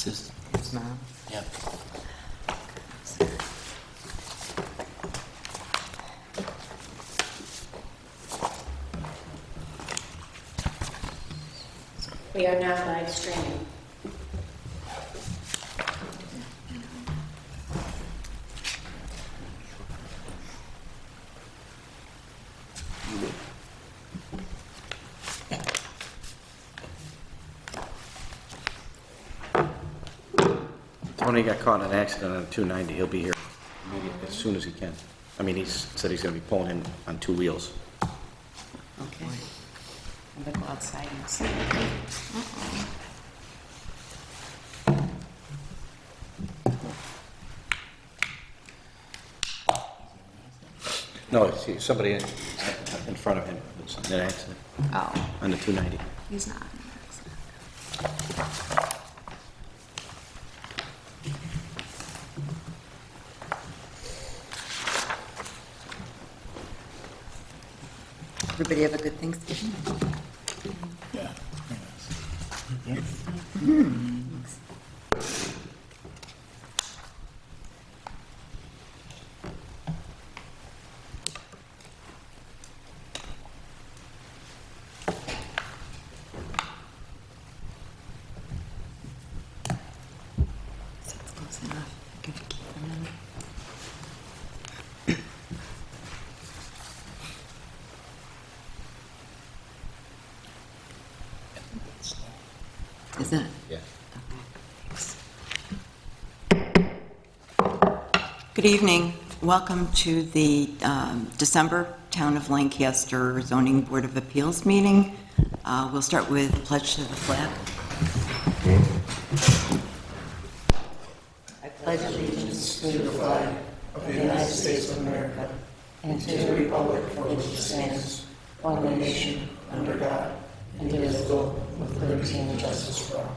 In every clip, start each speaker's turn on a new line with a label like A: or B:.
A: his mom?
B: Yep.
C: We are now live streaming.
D: Tony got caught in an accident on 290. He'll be here as soon as he can. I mean, he said he's going to be pulling in on 2 wheels.
A: Okay. I'm gonna go outside and see.
D: No, it's somebody in front of him was in an accident
A: Oh,
D: on the 290.
A: he's not. Everybody have a good Thanksgiving?
B: Yeah.
A: That's close enough. Give Keith a minute. Is it?
D: Yeah.
A: Good evening. Welcome to the December Town of Lancaster Zoning Board of Appeals meeting. We'll start with pledge to the flag.
E: I pledge allegiance to the flag of the United States of America and to the republic for which it stands, one nation, under God, indivisible, with liberty and justice for all.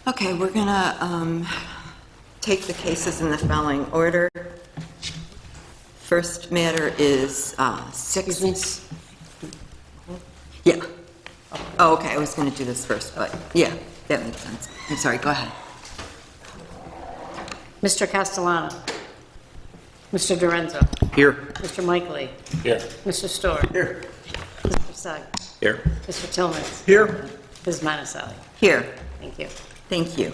A: Okay, we're gonna take the cases in the following order. First matter is 6. Yeah. Oh, okay, I was gonna do this first, but yeah, that makes sense. I'm sorry, go ahead.
C: Mr. Castellano. Mr. Dorenzo.
D: Here.
C: Mr. Michaely.
B: Here.
C: Mr. Storr.
D: Here.
C: Mr. Sugg.
D: Here.
C: Mr. Tillmans.
D: Here.
C: Ms. Monticelli.
A: Here,
C: Thank you.
A: thank you.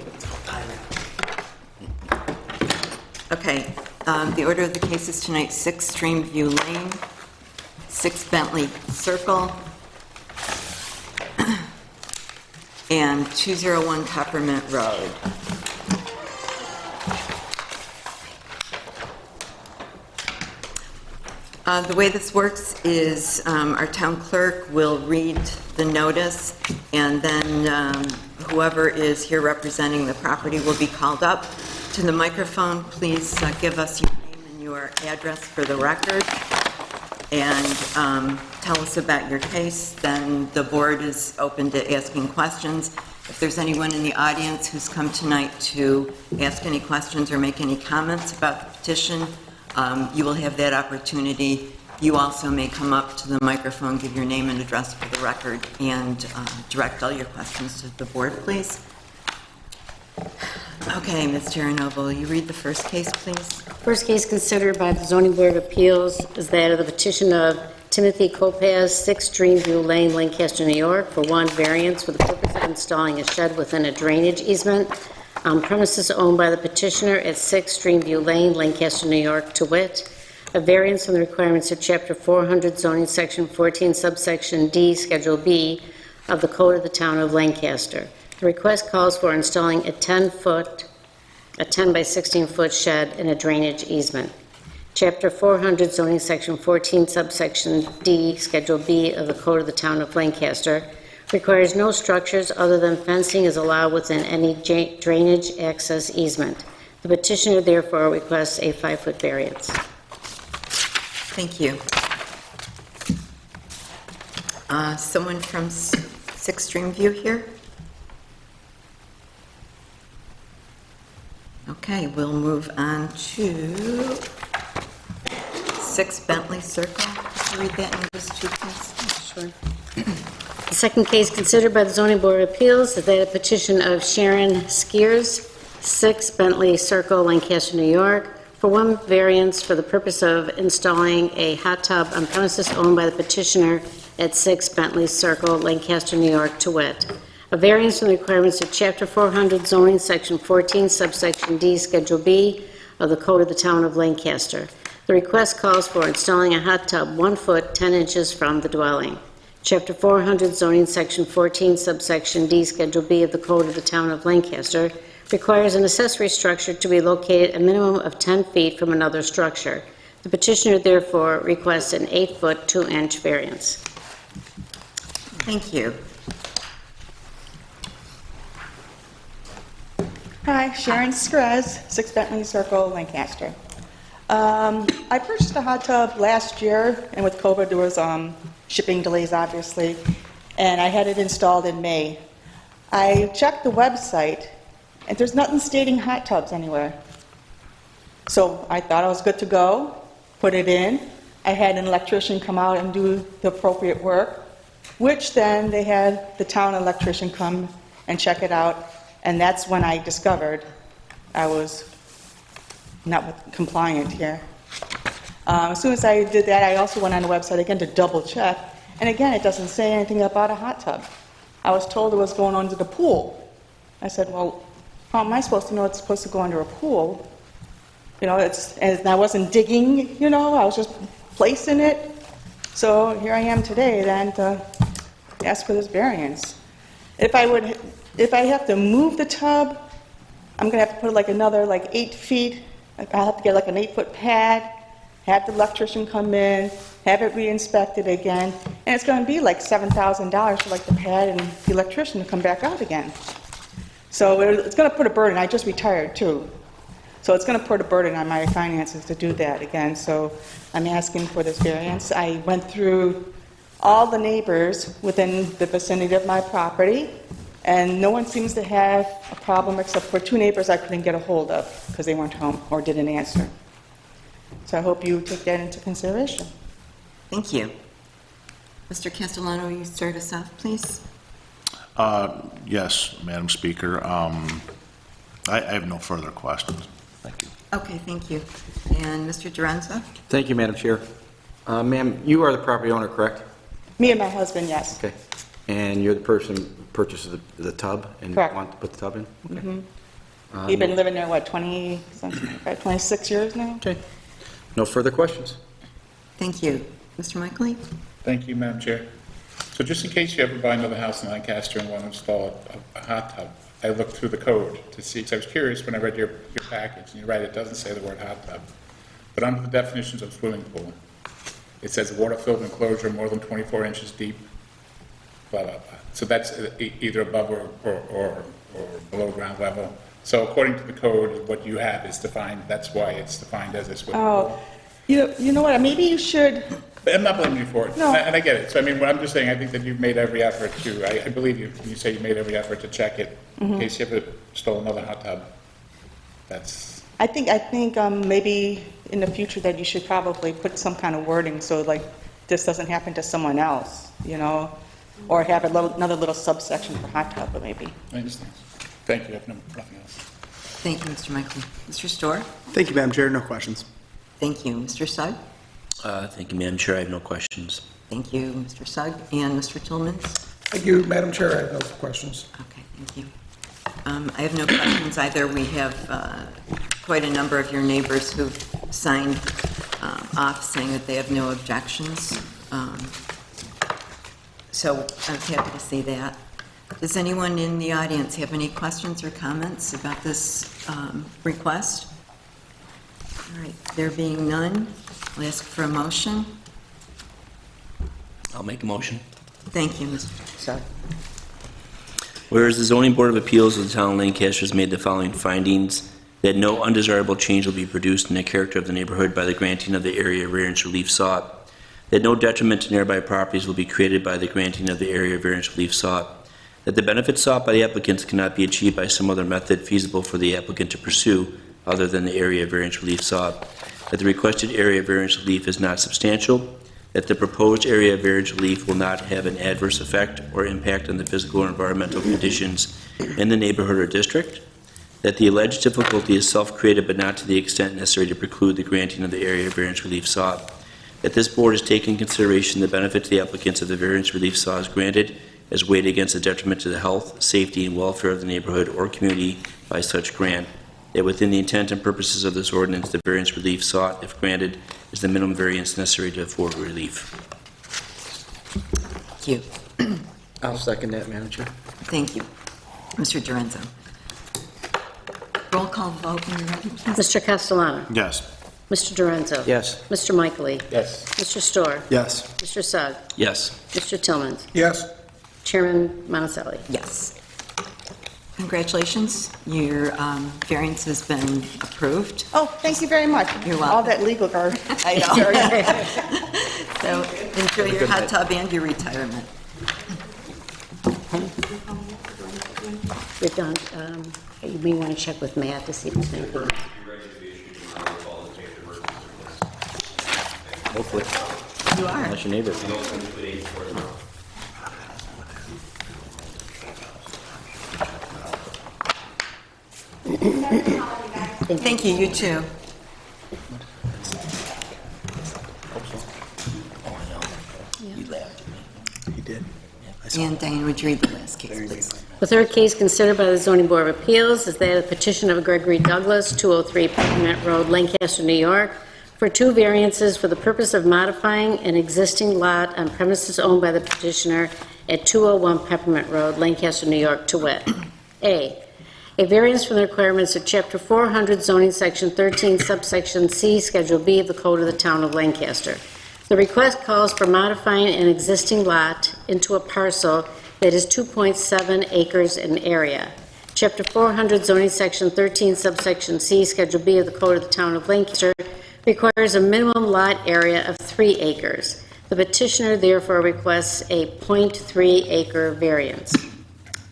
A: Okay, the order of the cases tonight, 6 Streamview Lane, 6 Bentley Circle, and 201 Coppermint Road. The way this works is our town clerk will read the notice, and then whoever is here representing the property will be called up to the microphone. Please give us your name and your address for the record, and tell us about your case. Then the board is open to asking questions. If there's anyone in the audience who's come tonight to ask any questions or make any comments about the petition, you will have that opportunity. You also may come up to the microphone, give your name and address for the record, and direct all your questions to the board, please. Okay, Ms. Terranova, will you read the first case, please?
C: First case considered by the Zoning Board of Appeals is that of the petition of Timothy Kopaz, 6 Dreamview Lane, Lancaster, New York, for one variance for the purpose of installing a shed within a drainage easement on premises owned by the petitioner at 6 Dreamview Lane, Lancaster, New York, to wit, a variance from the requirements of Chapter 400, Zoning Section 14, Subsection D, Schedule B of the Code of the Town of Lancaster. The request calls for installing a 10 by 16-foot shed in a drainage easement. Chapter 400, Zoning Section 14, Subsection D, Schedule B of the Code of the Town of Lancaster requires no structures other than fencing is allowed within any drainage access easement. The petitioner therefore requests a 5-foot variance.
A: Thank you. Someone from 6 Dreamview here? Okay, we'll move on to 6 Bentley Circle. Could you read that notice too, please?
C: Sure. The second case considered by the Zoning Board of Appeals is that a petition of Sharon Skiers, 6 Bentley Circle, Lancaster, New York, for one variance for the purpose of installing a hot tub on premises owned by the petitioner at 6 Bentley Circle, Lancaster, New York, to wit, a variance from the requirements of Chapter 400 zoning, Section 14, subsection D, Schedule B of the Code of the Town of Lancaster. The request calls for installing a hot tub 1 foot 10 inches from the dwelling. Chapter 400 zoning, Section 14, subsection D, Schedule B of the Code of the Town of Lancaster requires an accessory structure to be located a minimum of 10 feet from another structure. The petitioner therefore requests an 8 foot 2 inch variance.
A: Thank you.
F: Hi, Sharon Screz, 6 Bentley Circle, Lancaster. I purchased a hot tub last year, and with COVID, there was shipping delays, obviously, and I had it installed in May. I checked the website, and there's nothing stating hot tubs anywhere. So I thought I was good to go, put it in. I had an electrician come out and do the appropriate work, which then they had the town electrician come and check it out, and that's when I discovered I was not compliant here. As soon as I did that, I also went on the website again to double check, and again, it doesn't say anything about a hot tub. I was told it was going under the pool. I said, well, how am I supposed to know it's supposed to go under a pool? You know, and I wasn't digging, you know, I was just placing it. So here I am today then to ask for this variance. If I have to move the tub, I'm gonna have to put like another 8 feet. I'll have to get like an 8 foot pad, have the electrician come in, have it re-inspected again, and it's gonna be like $7,000 for like the pad and the electrician to come back out again. So it's gonna put a burden. I just retired too. So it's gonna put a burden on my finances to do that again. So I'm asking for this variance. I went through all the neighbors within the vicinity of my property, and no one seems to have a problem except for 2 neighbors I couldn't get a hold of because they weren't home or didn't answer. So I hope you take that into consideration.
A: Thank you. Mr. Castellano, will you start us off, please?
B: Yes, Madam Speaker. I have no further questions. Thank you.
A: Okay, thank you. And Mr. Duranza?
D: Thank you, Madam Chair. Ma'am, you are the property owner, correct?
F: Me and my husband, yes.
D: Okay. And you're the person who purchased the tub and
F: Correct.
D: want to put the tub in? Okay.
F: We've been living there, what, 26 years now?
D: Okay. No further questions?
A: Thank you. Mr. Michaeli?
G: Thank you, Madam Chair. So just in case you ever buy another house in Lancaster and want to install a hot tub, I looked through the code to see, because I was curious when I read your package, and you're right, it doesn't say the word hot tub. But under the definitions of swimming pool, it says a water-filled enclosure more than 24 inches deep, blah, blah, blah. So that's either above or below ground level. So according to the code, what you have is defined, that's why it's defined as a swimming pool.
F: Oh, you know what, maybe you should,
G: I'm not blaming you for it,
F: No.
G: and I get it. So I mean, what I'm just saying, I think that you've made every effort to, I believe you, when you say you made every effort to check it, in case you ever stole another hot tub. That's,
F: I think maybe in the future that you should probably put some kind of wording so like this doesn't happen to someone else, you know? Or have another little subsection for hot tub, maybe.
G: I understand. Thank you, I have nothing else.
A: Thank you, Mr. Michaeli. Mr. Storr?
H: Thank you, Madam Chair. No questions.
A: Thank you. Mr. Sugg?
I: Thank you, Madam Chair. I have no questions.
A: Thank you, Mr. Sugg. And Mr. Tillmans?
E: Thank you, Madam Chair. I have no questions.
A: Okay, thank you. I have no questions either. We have quite a number of your neighbors who've signed off saying that they have no objections. So I was happy to see that. Does anyone in the audience have any questions or comments about this request? All right, there being none, I'll ask for a motion.
I: I'll make a motion.
A: Thank you, Mr. Sugg.
I: Whereas the Zoning Board of Appeals of the Town of Lancaster has made the following findings: that no undesirable change will be produced in the character of the neighborhood by the granting of the area variance relief sought, that no detriment to nearby properties will be created by the granting of the area variance relief sought, that the benefits sought by the applicants cannot be achieved by some other method feasible for the applicant to pursue, other than the area variance relief sought, that the requested area variance relief is not substantial, that the proposed area variance relief will not have an adverse effect or impact on the physical or environmental conditions in the neighborhood or district, that the alleged difficulty is self-created but not to the extent necessary to preclude the granting of the area variance relief sought, that this board has taken into consideration the benefit to the applicants of the variance relief sought is granted as weighed against the detriment to the health, safety, and welfare of the neighborhood or community by such grant, that within the intent and purposes of this ordinance, the variance relief sought, if granted, is the minimum variance necessary to afford relief.
A: Thank you.
D: I'll second that, Madam Chair.
A: Thank you. Mr. Durenzo. Roll call vote when you're ready, please.
C: Mr. Castellano.
B: Yes.
C: Mr. Durenzo.
D: Yes.
C: Mr. Michaeli.
G: Yes.
C: Mr. Storr.
H: Yes.
C: Mr. Sugg.
I: Yes.
C: Mr. Tillman.
E: Yes.
C: Chairman Monticelli.
A: Yes. Congratulations. Your variance has been approved.
F: Oh, thank you very much.
A: You're
F: All
A: welcome.
F: that legal guard.
A: I know. So enjoy your hot tub and your retirement.
C: We're done. You may want to check with Matt to see if there's anything.
D: Hopefully,
A: You are.
D: unless your neighbor.
A: Thank you, you too.
H: He did.
A: And Diane, would you read the last case, please?
C: The third case considered by the Zoning Board of Appeals is that of the petition of Gregory Douglas, 203 Peppermint Road, Lancaster, New York, for two variances for the purpose of modifying an existing lot on premises owned by the petitioner at 201 Peppermint Road, Lancaster, New York, to wit: A variance from the requirements of Chapter 400 zoning Section 13, subsection C, Schedule B of the Code of the Town of Lancaster. The request calls for modifying an existing lot into a parcel that is 2.7 acres in area. Chapter 400 zoning Section 13, subsection C, Schedule B of the Code of the Town of Lancaster requires a minimum lot area of 3 acres. The petitioner therefore requests a 0.3 acre variance.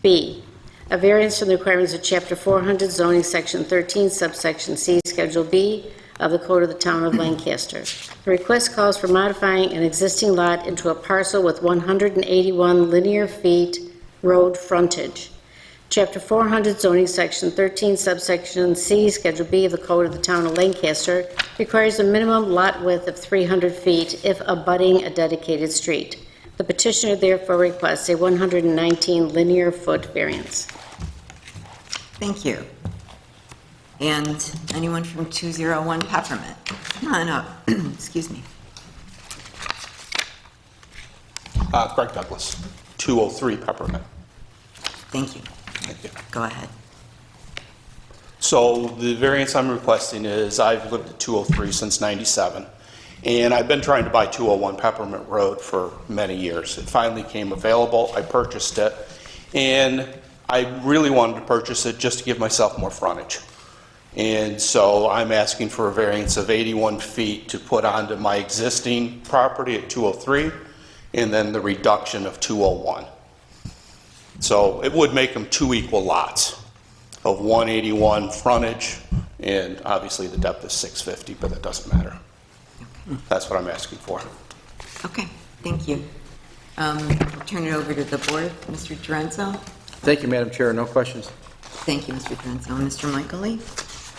C: B, a variance from the requirements of Chapter 400 zoning Section 13, subsection C, Schedule B of the Code of the Town of Lancaster. The request calls for modifying an existing lot into a parcel with 181 linear feet road frontage. Chapter 400 zoning Section 13, subsection C, Schedule B of the Code of the Town of Lancaster requires a minimum lot width of 300 feet if abutting a dedicated street. The petitioner therefore requests a 119 linear foot variance.
A: Thank you. And anyone from 201 Peppermint? Come on up. Excuse me.
J: Greg Douglas, 203 Peppermint.
A: Thank you.
J: Thank you.
A: Go ahead.
J: So the variance I'm requesting is I've lived at 203 since '97, and I've been trying to buy 201 Peppermint Road for many years. It finally came available. I purchased it, and I really wanted to purchase it just to give myself more frontage. And so I'm asking for a variance of 81 feet to put onto my existing property at 203, and then the reduction of 201. So it would make them two equal lots of 181 frontage, and obviously the depth is 650, but that doesn't matter. That's what I'm asking for.
A: Okay, thank you. Turn it over to the board. Mr. Durenzo?
D: Thank you, Madam Chair. No questions.
A: Thank you, Mr. Durenzo. Mr. Michaeli?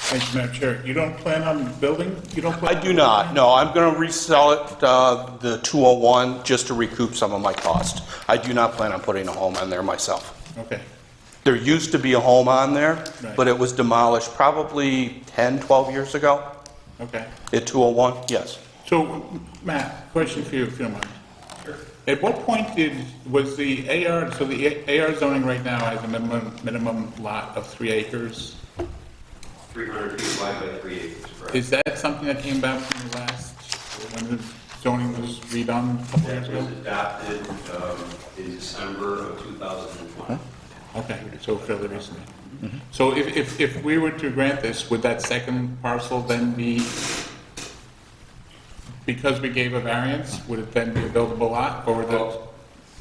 G: Thank you, Madam Chair. You don't plan on building? You don't plan
J: I
G: on
J: do not. No, I'm going to resell it, the 201, just to recoup some of my cost. I do not plan on putting a home on there myself.
G: Okay.
J: There used to be a home on there,
G: Right.
J: but it was demolished probably 10, 12 years ago
G: Okay.
J: at 201, yes.
G: So, Matt, question for you, if you don't mind. Sure. At what point was the AR, so the AR zoning right now has a minimum lot of 3 acres?
K: 300 feet wide by 3 acres, correct?
G: Is that something that came back from the last, when the zoning was redone a couple years
K: That was
G: ago?
K: adopted in December of 2020.
G: Okay, so fairly recently. So if we were to grant this, would that second parcel then be, because we gave a variance, would it then be a buildable lot, or would it?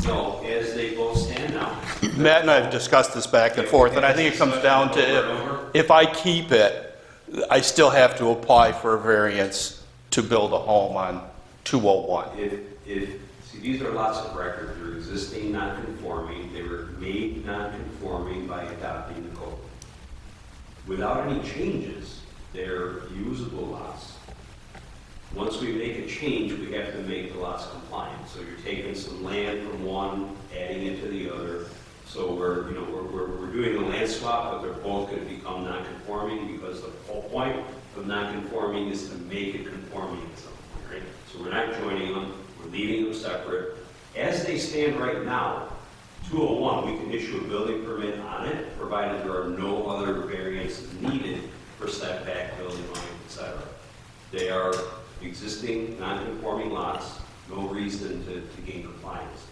K: No, as they both stand now.
J: Matt and I have discussed this back and forth, and I think it comes down to if I keep it, I still have to apply for a variance to build a home on 201.
K: See, these are lots of records, they're existing non-conforming, they were made non-conforming by adopting the code. Without any changes, they're usable lots. Once we make a change, we have to make the lots compliant. So you're taking some land from one, adding it to the other. So we're doing a land swap, but they're both going to become non-conforming because the whole point of non-conforming is to make it conforming at some point, right? So we're not joining them, we're leaving them separate. As they stand right now, 201, we can issue a building permit on it, provided there are no other variances needed for setback, building line, etc. They are existing non-conforming lots, no reason to gain compliance.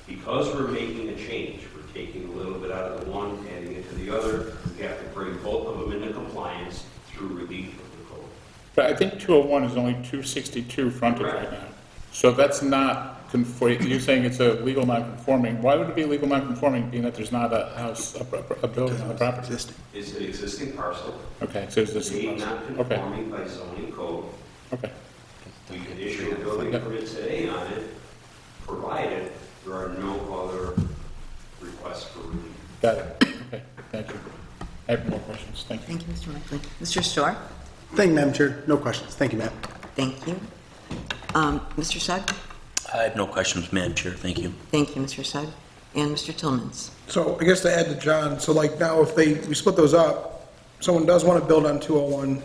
K: Because we're making a change, we're taking a little bit out of the one, adding it to the other, we have to bring both of them into compliance through relief of the code.
G: But I think 201 is only 262 frontage right now. So that's not conforming, you're saying it's a legal non-conforming. Why would it be legal non-conforming, being that there's not a house, a building on the property?
K: It's an existing parcel,
G: Okay, so is this?
K: made
G: Okay,
K: non-conforming by zoning code.
G: okay.
K: We can issue a building permit today on it, provided there are no other requests for relief.
G: Got it. Okay, thank you. I have more questions. Thank you.
A: Thank you, Mr. Mickley. Mr. Storr?
H: Thank you, Madam Chair. No questions. Thank you, Matt.
A: Thank you. Mr. Sugg?
I: I have no questions, Madam Chair. Thank you.
A: Thank you, Mr. Sugg. And Mr. Tillmans?
E: So I guess to add to John, so like now if we split those up, someone does want to build on 201,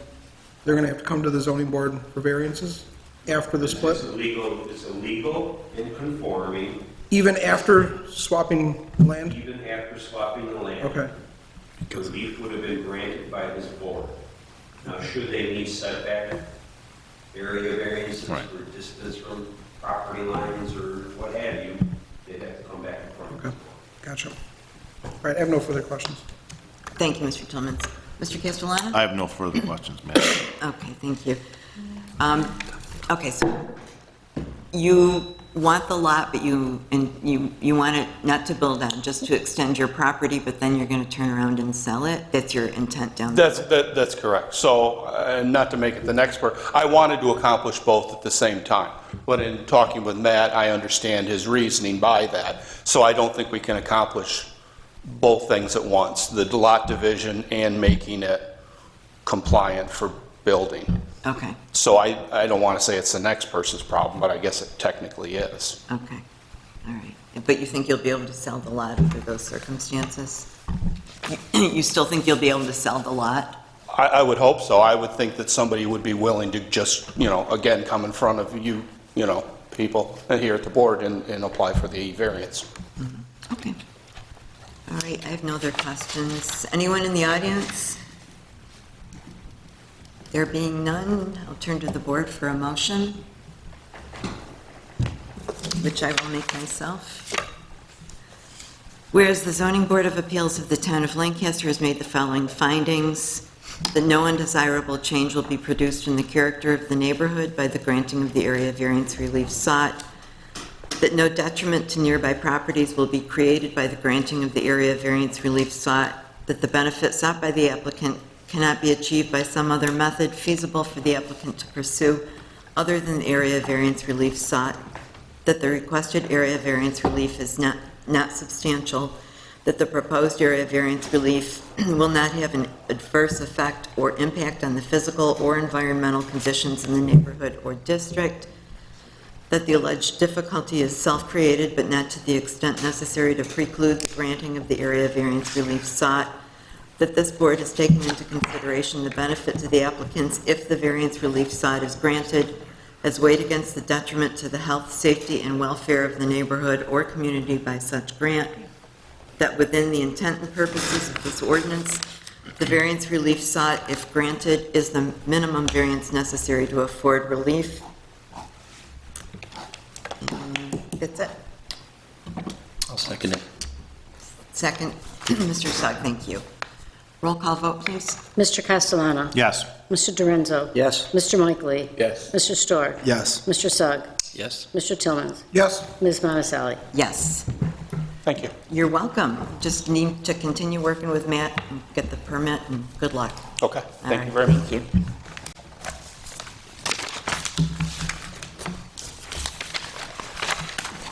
E: they're going to have to come to the zoning board for variances after the split?
K: It's illegal and conforming,
E: Even after swapping land?
K: even after swapping the land.
E: Okay.
K: Relief would have been granted by this board. Now, should they need setback area variances
B: Right.
K: or distance from property lines or what have you, they'd have to come back in front of the
E: Okay.
K: board.
E: Gotcha. All right, I have no further questions.
A: Thank you, Mr. Tillmans. Mr. Castellano?
B: I have no further questions, Matt.
A: Okay, thank you. Okay, so you want the lot, but you want it not to build on, just to extend your property, but then you're going to turn around and sell it? That's your intent down there?
J: That's correct. So, not to make it the next part, I wanted to accomplish both at the same time. But in talking with Matt, I understand his reasoning by that. So I don't think we can accomplish both things at once, the lot division and making it compliant for building.
A: Okay,
J: So I don't want to say it's the next person's problem, but I guess it technically is.
A: okay, all right. But you think you'll be able to sell the lot under those circumstances? You still think you'll be able to sell the lot?
J: I would hope so. I would think that somebody would be willing to just, again, come in front of you, people here at the board and apply for the variance.
A: Okay. All right, I have no other questions. Anyone in the audience? There being none, I'll turn to the board for a motion, which I will make myself. Whereas the Zoning Board of Appeals of the Town of Lancaster has made the following findings: that no undesirable change will be produced in the character of the neighborhood by the granting of the area variance relief sought, that no detriment to nearby properties will be created by the granting of the area variance relief sought, that the benefit sought by the applicant cannot be achieved by some other method feasible for the applicant to pursue other than the area variance relief sought, that the requested area variance relief is not substantial, that the proposed area variance relief will not have an adverse effect or impact on the physical or environmental conditions in the neighborhood or district, that the alleged difficulty is self-created but not to the extent necessary to preclude the granting of the area variance relief sought, that this board has taken into consideration the benefit to the applicants if the variance relief sought is granted, as weighed against the detriment to the health, safety, and welfare of the neighborhood or community by such grant, that within the intent and purposes of this ordinance, the variance relief sought, if granted, is the minimum variance necessary to afford relief. And that's it.
I: I'll second it.
A: Second, Mr. Sugg, thank you. Roll call vote, please.
C: Mr. Castellano?
B: Yes.
C: Mr. Dorenzo?
D: Yes.
C: Mr. Mickley?
G: Yes.
C: Mr. Storr?
H: Yes.
C: Mr. Sugg?
I: Yes.
C: Mr. Tillmans?
E: Yes.
C: Ms. Monticelli?
A: Yes.
J: Thank you.
A: You're welcome. Just need to continue working with Matt and get the permit, and good luck.
J: Okay,
A: All
J: thank you
A: right,
J: very much.
A: Thank you.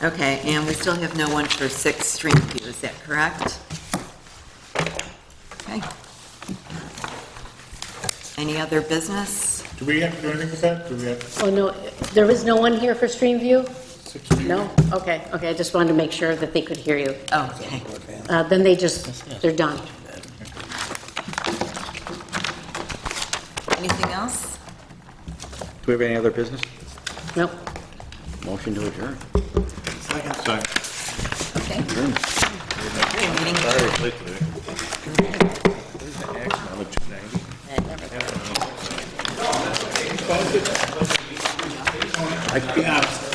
A: Okay, and we still have no one for 6 Streamview, is that correct? Okay. Any other business?
G: Do we have to do anything with that? Do we have
C: Oh, no, there is no one here for Streamview?
G: 6 feet?
C: No? Okay, I just wanted to make sure that they could hear you.
A: Okay.
C: Then they're done.
A: Anything else?
D: Do we have any other business?
C: Nope.
D: Motion to adjourn.
A: Okay. Meeting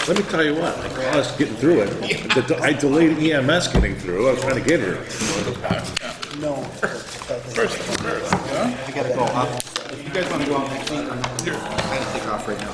L: Let me tell you what, I caused getting through it. I delayed EMS getting through, I was trying to get here.
H: No.
D: I gotta go up. If you guys wanna go out next week, I'm gonna take off right now.